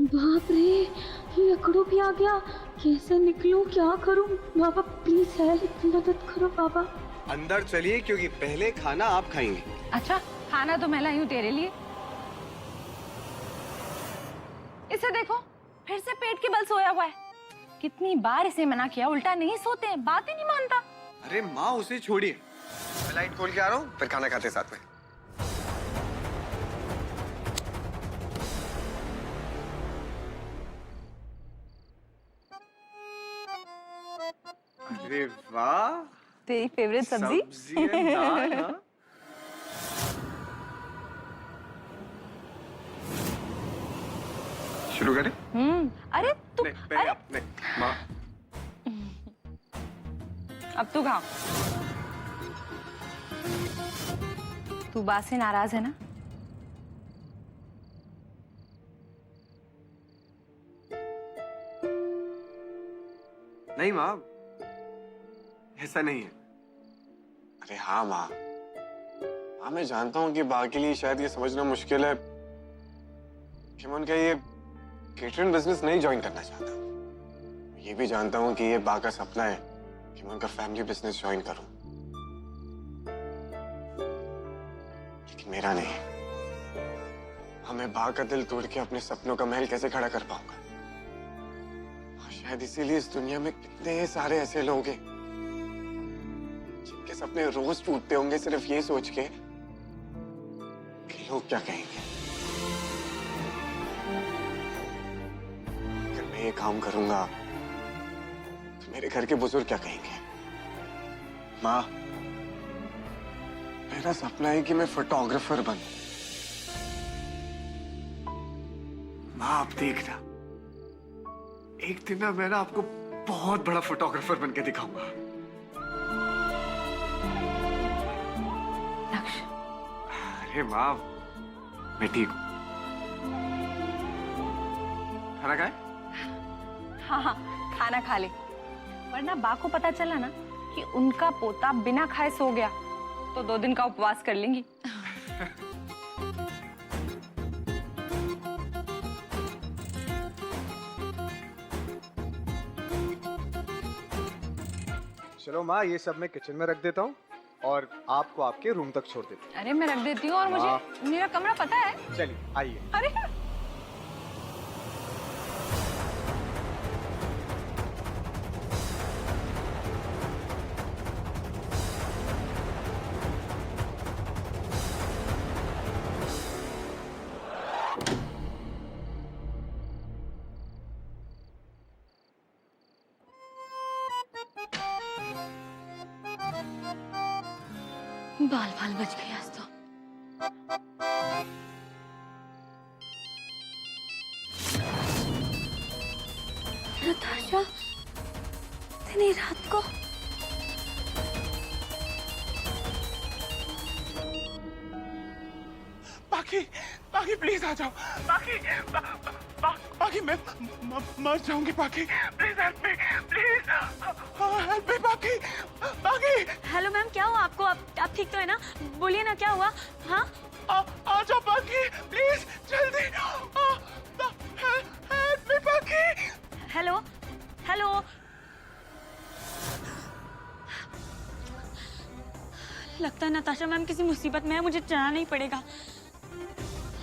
बाप रे, लकड़ू भी आ गया। कैसे निकलूं, क्या करूं? बाबा प्लीज हेल्प, मदद करो बाबा। अंदर चलिए क्योंकि पहले खाना आप खाएंगे। अच्छा, खाना तो मैं लाई हूँ तेरे लिए। इसे देखो, फिर से पेट के बल सोया हुआ है। कितनी बार इसे मना किया, उल्टा नहीं सोते हैं, बात ही नहीं मानता। अरे माँ उसे छोड़िए, मैं लाइट खोल के आ रहा हूँ, फिर खाना खाते साथ में। अरे वाह, तेरी फेवरेट सब्जी and दाल, हाँ? शुरू करें? अरे तू नहीं, नहीं, माँ। अब तू खा। तू बात से नाराज है ना? नहीं माँ, ऐसा नहीं है। अरे हाँ माँ, मैं जानता हूँ कि बा के लिए शायद ये समझना मुश्किल है कि मैं उनका ये केटरिंग बिजनेस नहीं ज्वाइन करना चाहता। ये भी जानता हूँ कि ये बा का सपना है कि मैं उनका फैमिली बिजनेस ज्वाइन करूँ, लेकिन मेरा नहीं। मैं बा का दिल तोड़ के अपने सपनों का महल कैसे खड़ा कर पाऊंगा? शायद इसीलिए इस दुनिया में कितने सारे ऐसे लोग हैं जिनके सपने रोज टूटते होंगे सिर्फ ये सोच के कि लोग क्या कहेंगे। अगर मैं ये काम करूंगा तो मेरे घर के बुजुर्ग क्या कहेंगे? माँ, मेरा सपना है कि मैं फोटोग्राफर बनूं। माँ आप देखना, एक दिन ना मैं आपको बहुत बड़ा फोटोग्राफर बनके दिखाऊंगा। लक्ष्य, अरे माँ, मैं ठीक हूँ। खाना खाए? हाँ, खाना खा ले। वरना बा को पता चला ना कि उनका पोता बिना खाए सो गया तो 2 दिन का उपवास कर लेंगी। चलो माँ, ये सब मैं किचन में रख देता हूँ और आपको आपके रूम तक छोड़ देता हूँ। अरे मैं रख देती हूँ, और मुझे मेरा कमरा पता है। चलिए आइए। अरे बाल बाल बच गए आज तो। नताशा, इतनी रात को? बाकी प्लीज आ जाओ। बाकी मैं मर जाऊंगी। बाकी please help me, please help me. बाकी हेलो मैम, क्या हुआ आपको? आप ठीक तो है ना? बोलिए ना, क्या हुआ? हाँ, आ जाओ बाकी, प्लीज जल्दी। हेल्प मी बाकी। Hello hello. लगता है नताशा मैम किसी मुसीबत में है, मुझे जाना नहीं पड़ेगा।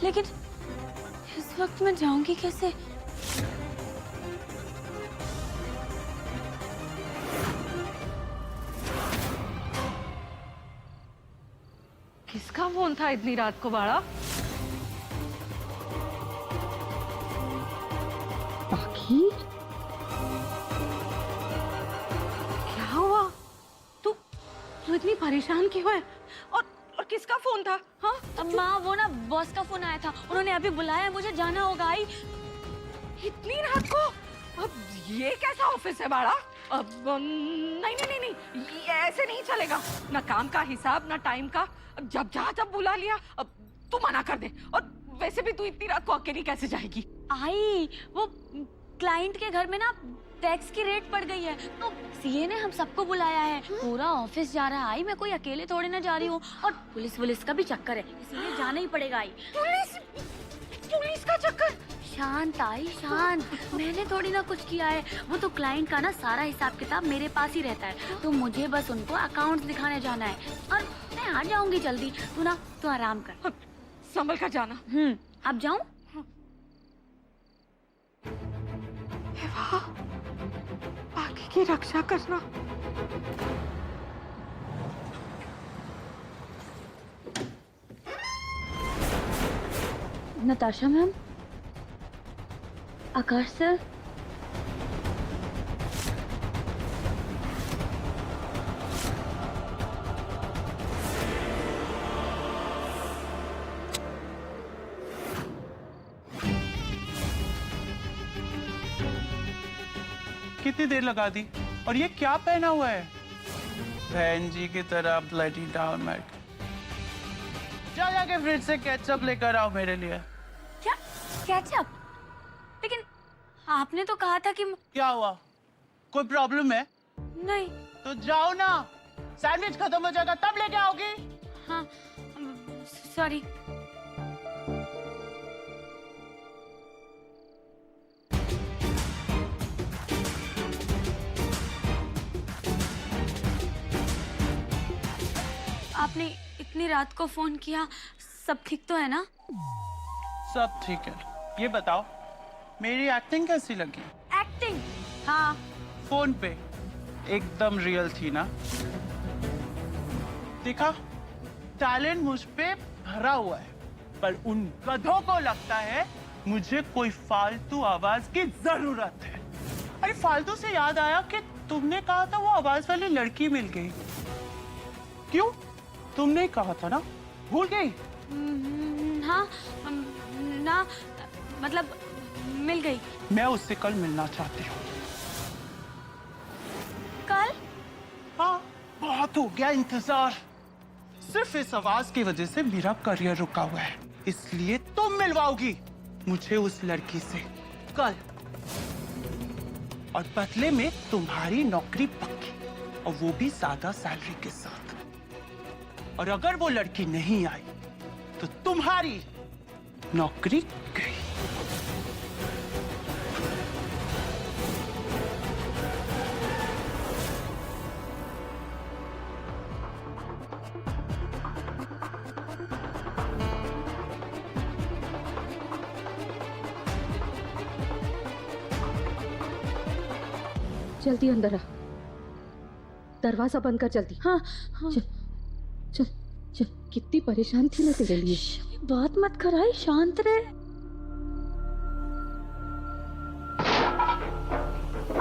लेकिन इस वक्त मैं जाऊंगी कैसे? किसका फोन था इतनी रात को बाड़ा? बाकी क्या हुआ? तू इतनी परेशान क्यों है? और किसका फोन था? हाँ अम्मा, वो ना बॉस का फोन आया था, उन्होंने अभी बुलाया, मुझे जाना होगा। आई इतनी रात को? अब ये कैसा ऑफिस है बाड़ा? अब नहीं नहीं नहीं नहीं, ये ऐसे नहीं चलेगा। ना काम का हिसाब, ना टाइम का। जब जब बुला लिया, अब तू मना कर दे। और वैसे भी तू इतनी रात को अकेली कैसे जाएगी? आई, वो क्लाइंट के घर में ना टैक्स की रेट बढ़ गई है, तो सीए ने हम सबको बुलाया है। पूरा ऑफिस जा रहा है। आई, मैं कोई अकेले थोड़ी ना जा रही हूँ, और पुलिस का भी चक्कर है, इसीलिए जाना ही पड़ेगा। आई पुलिस? पुलिस का चक्कर। शांत आई शांत, मैंने थोड़ी ना कुछ किया है। वो तो क्लाइंट का ना सारा हिसाब किताब मेरे पास ही रहता है, तो मुझे बस उनको अकाउंट्स दिखाने जाना है और मैं आ जाऊंगी जल्दी। तू आराम कर। संभल कर जाना। अब जाऊं? हे वाह, बाकी की रक्षा करना। नताशा मैम, आकाश सर, कितनी देर लगा दी? और ये क्या पहना हुआ है? बहन जी की तरह ब्लडी डाउन मैट। जाके फ्रिज से केचप लेकर आओ मेरे लिए। क्या केचप? लेकिन आपने तो कहा था कि क्या हुआ? कोई प्रॉब्लम है? नहीं। तो जाओ ना, सैंडविच खत्म हो जाएगा तब लेके आओगी। हाँ, सॉरी। आपने इतनी रात को फोन किया, सब ठीक तो है ना? सब ठीक है। ये बताओ, मेरी एक्टिंग कैसी लगी? एक्टिंग? हाँ। फोन पे एकदम रियल थी ना? देखा, टैलेंट मुझ पे भरा हुआ है, पर उन गधों को लगता है मुझे कोई फालतू आवाज की जरूरत है। अरे फालतू से याद आया कि तुमने कहा था वो आवाज वाली लड़की मिल गई। क्यों? तुमने कहा था ना, भूल गई? हाँ, ना मतलब मिल गई। मैं उससे कल मिलना चाहती हूँ। कल? हाँ, बहुत हो गया इंतजार। सिर्फ इस आवाज की वजह से मेरा करियर रुका हुआ है, इसलिए तुम मिलवाओगी मुझे उस लड़की से कल, और बदले में तुम्हारी नौकरी पक्की, और वो भी ज्यादा सैलरी के साथ। और अगर वो लड़की नहीं आई तो तुम्हारी नौकरी गई। जल्दी अंदर आ, दरवाजा बंद कर जल्दी। हाँ, हाँ। चल चल चल, कितनी परेशान थी मैं तेरे लिए। बात मत कराई, शांत रहे।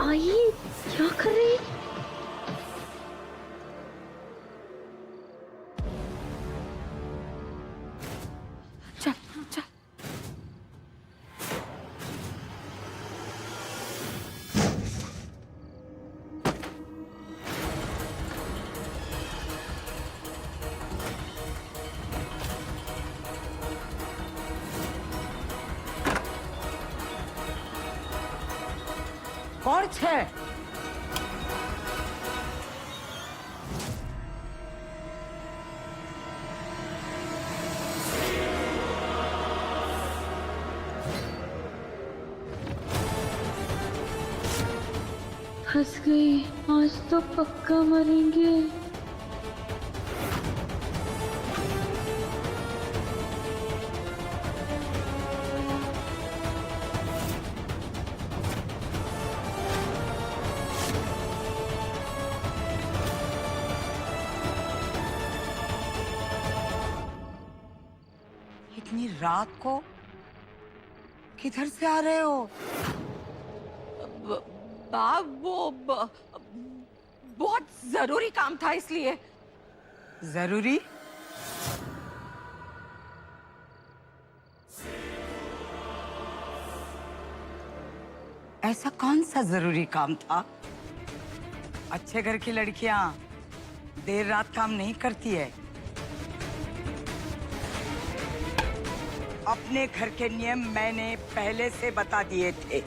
आई, क्या कर रही? चल चल। કોણ છે? फंस गई, आज तो पक्का मरेंगे। इतनी रात को किधर से आ रहे हो? बहुत जरूरी काम था इसलिए। जरूरी? ऐसा कौन सा जरूरी काम था? अच्छे घर की लड़कियां देर रात काम नहीं करती है। अपने घर के नियम मैंने पहले से बता दिए थे।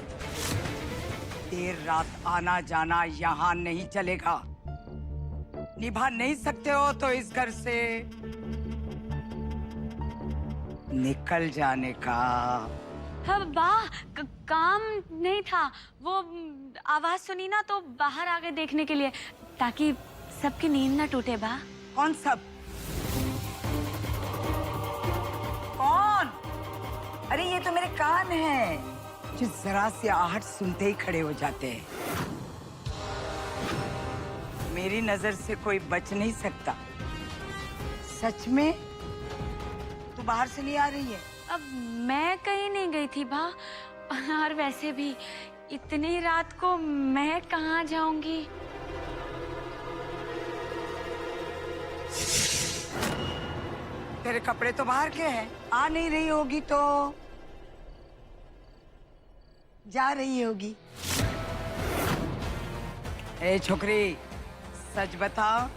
देर रात आना जाना यहाँ नहीं चलेगा। निभा नहीं सकते हो तो इस घर से निकल जाने का। हाँ बा, काम नहीं था, वो आवाज सुनी ना तो बाहर आ गए देखने के लिए, ताकि सबकी नींद ना टूटे बा। कौन सब? कौन? अरे ये तो मेरे कान हैं, जो जरा सी आहट सुनते ही खड़े हो जाते हैं। मेरी नजर से कोई बच नहीं सकता। सच में तू बाहर से नहीं आ रही है? अब मैं कहीं नहीं गई थी बा, और वैसे भी इतनी रात को मैं कहाँ जाऊंगी। तेरे कपड़े तो बाहर के हैं, आ नहीं रही होगी तो जा रही होगी। ए छोकरी, सच बताओ।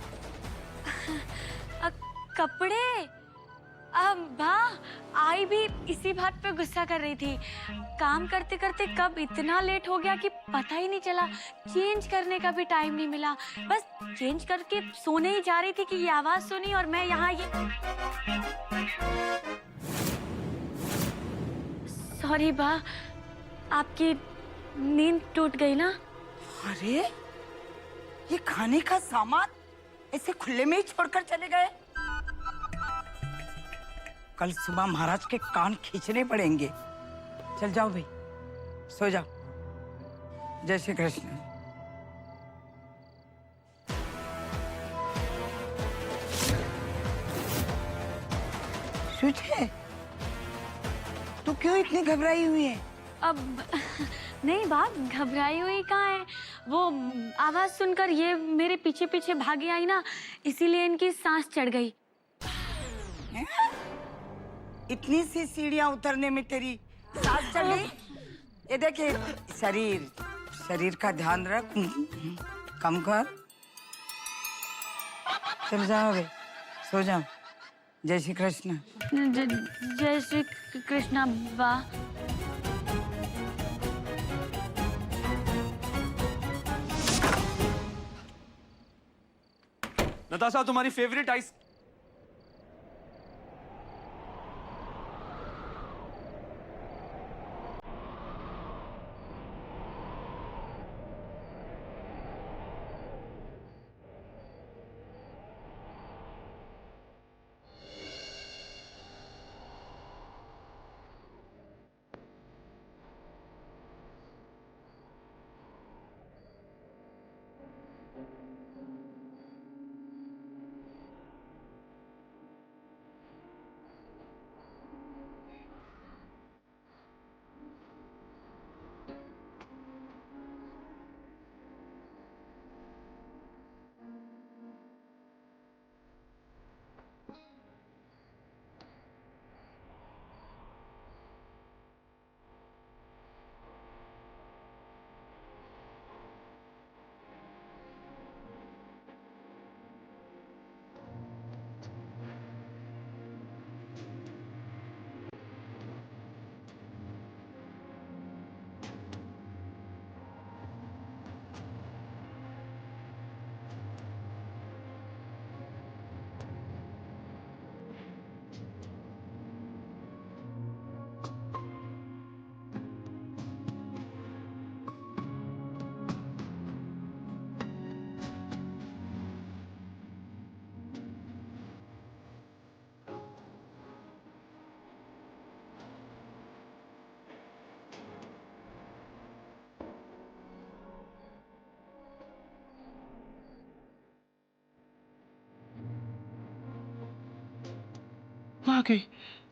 कपड़े? बा, आई भी इसी बात पे गुस्सा कर रही थी। काम करते करते कब इतना लेट हो गया कि पता ही नहीं चला, चेंज करने का भी टाइम नहीं मिला। बस चेंज करके सोने ही जा रही थी कि ये आवाज सुनी और मैं यहाँ ये। सॉरी बा, आपकी नींद टूट गई ना? अरे ये खाने का सामान ऐसे खुले में ही छोड़कर चले गए। कल सुबह महाराज के कान खींचने पड़ेंगे। चल जाओ भाई, सो जाओ। जय श्री कृष्ण। सूझे? तू क्यों इतनी घबराई हुई है? अब नहीं बात घबराई हुई कहाँ है, वो आवाज सुनकर ये मेरे पीछे पीछे भागी आई ना, इसीलिए इनकी सांस चढ़ गई। हैं? इतनी सी सीढ़ियां उतरने में तेरी सांस चढ़ गई? ये देखे, शरीर का ध्यान रख, कम कर। चल जाओ बे, सो जाओ। जय श्री कृष्ण। जय श्री कृष्णा बा। नताशा, तुम्हारी फेवरेट आइस।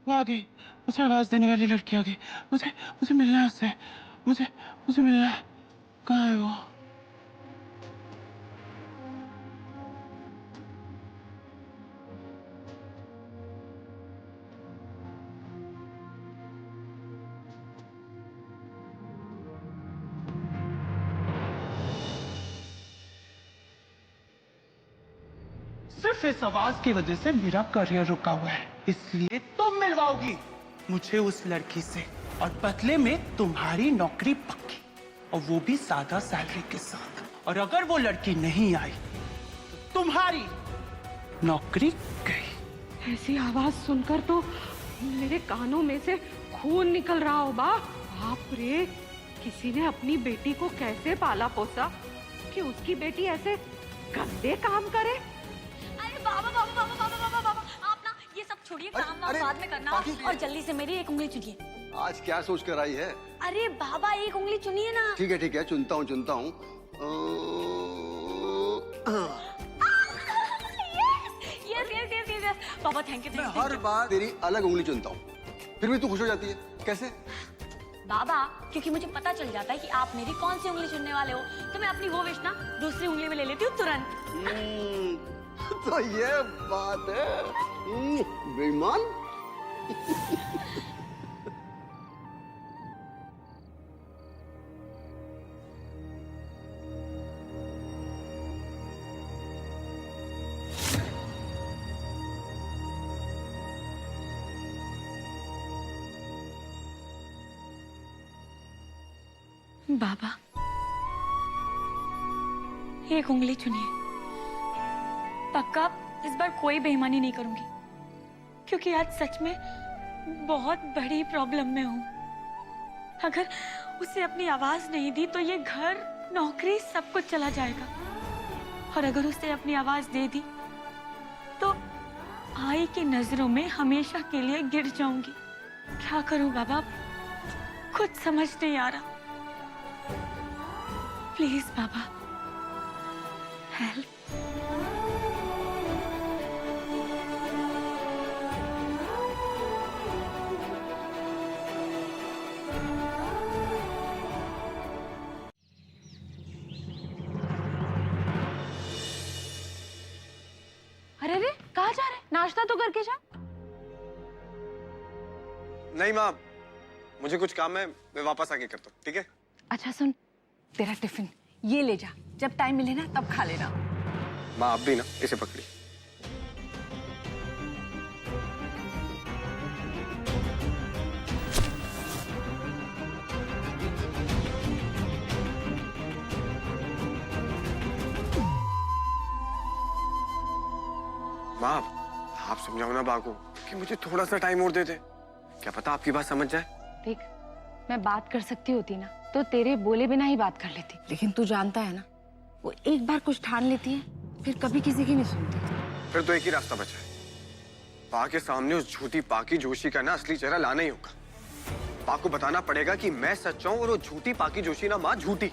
वो आ गई, मुझे आवाज देने वाली लड़की आ गई। मुझे मिलना है उससे, मुझे मिलना है। कहाँ है वो? सिर्फ इस आवाज की वजह से मेरा करियर रुका हुआ है, इसलिए तुम मिलवाओगी मुझे उस लड़की से, और बदले में तुम्हारी नौकरी पक्की, और वो भी ज्यादा सैलरी के साथ। और अगर वो लड़की नहीं आई तो तुम्हारी नौकरी गई। ऐसी आवाज सुनकर तो मेरे कानों में से खून निकल रहा हो बाप रे, किसी ने अपनी बेटी को कैसे पाला पोसा कि उसकी बेटी ऐसे गंदे काम करे। अरे बाबा बाबा बाबा बाबा बाबा बाबा, आप ना ये सब छोड़िए, काम वाम बाद में करना और जल्दी से मेरी एक उंगली चुनिए। आज क्या सोच कर आई है? अरे बाबा एक उंगली चुनिए ना। ठीक है चुनता हूँ यस बाबा, थैंक यू। मैं हर बार तेरी अलग उंगली चुनता हूँ, फिर भी तू खुश हो जाती है, कैसे? बाबा क्योंकि मुझे पता चल जाता है कि आप मेरी कौन सी उंगली चुनने वाले हो, तो मैं अपनी वो विश ना दूसरी उंगली में ले लेती हूँ तुरंत। तो ये बात है बेईमान। बाबा एक उंगली चुनिए, पक्का इस बार कोई बेईमानी नहीं करूंगी, क्योंकि आज सच में बहुत बड़ी प्रॉब्लम में हूं। अगर उसे अपनी आवाज नहीं दी तो ये घर, नौकरी, सब कुछ चला जाएगा, और अगर उसे अपनी आवाज दे दी तो आई की नजरों में हमेशा के लिए गिर जाऊंगी। क्या करूं बाबा, कुछ समझ नहीं आ रहा। Please Baba help. अरे कहाँ जा रहे? नाश्ता तो करके जा। नहीं माँ, मुझे कुछ काम है, मैं वापस आके करता हूँ, ठीक है? अच्छा सुन, तेरा टिफिन ये ले जा, जब टाइम मिले ना तब खा लेना। माँ आप भी ना इसे पकड़ी। माँ आप समझाओ ना बा को कि मुझे थोड़ा सा टाइम और दे दे, क्या पता आपकी बात समझ जाए। देख, मैं बात कर सकती होती ना तो तेरे बोले बिना ही बात कर लेती, लेकिन तू जानता है ना, वो एक बार कुछ ठान लेती है फिर कभी किसी की नहीं सुनती। फिर तो एक ही रास्ता बचा है, पा के सामने उस झूठी पाकी जोशी का ना असली चेहरा लाना ही होगा। पा को बताना पड़ेगा कि मैं सच्चा हूं और वो झूठी पाकी जोशी ना माँ झूठी।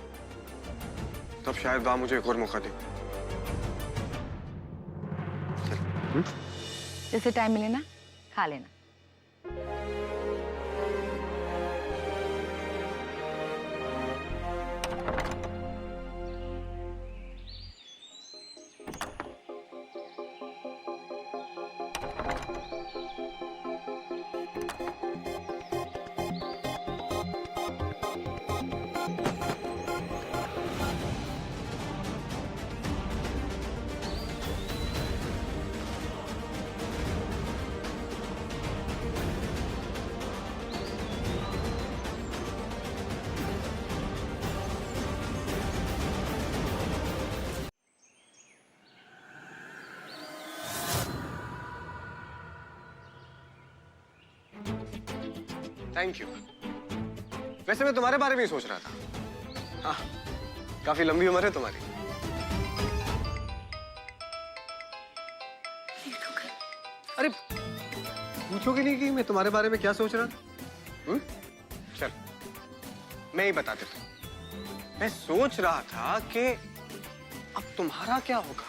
तब शायद बा मुझे एक और मौका दे। जैसे टाइम मिले ना खा लेना। Thank you. वैसे मैं तुम्हारे बारे में ही सोच रहा था। हाँ, काफी लंबी उम्र है तुम्हारी। अरे पूछोगे नहीं कि मैं तुम्हारे बारे में क्या सोच रहा था? चल मैं ही बता देता हूँ। मैं सोच रहा था कि अब तुम्हारा क्या होगा।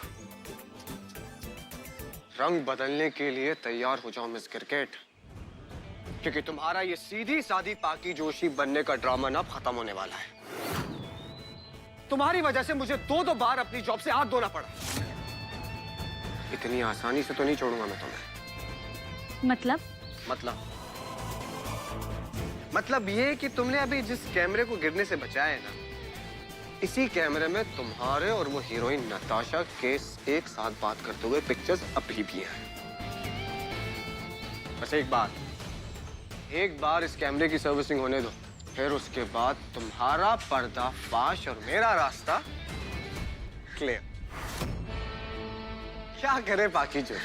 रंग बदलने के लिए तैयार हो जाओ मिस क्रिकेट, क्योंकि तुम्हारा ये सीधी सादी पाकी जोशी बनने का ड्रामा ना खत्म होने वाला है। तुम्हारी वजह से मुझे दो बार अपनी जॉब से हाथ धोना पड़ा। इतनी आसानी से तो नहीं छोड़ूंगा मैं तुम्हें। मतलब ये कि तुमने अभी जिस कैमरे को गिरने से बचाया है ना, इसी कैमरे में तुम्हारे और वो हीरोइन नताशा के एक साथ बात करते हुए पिक्चर्स अभी भी हैं। बस एक बार इस कैमरे की सर्विसिंग होने दो, फिर उसके बाद तुम्हारा पर्दाफाश और मेरा रास्ता क्लियर। क्या करे बाकी जो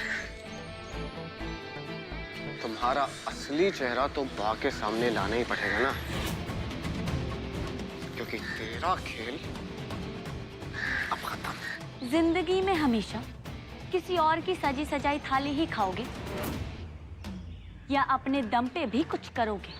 तुम्हारा असली चेहरा तो बा के सामने लाना ही पड़ेगा ना, क्योंकि तेरा खेल अब खत्म। जिंदगी में हमेशा किसी और की सजी सजाई थाली ही खाओगे या अपने दम पे भी कुछ करोगे?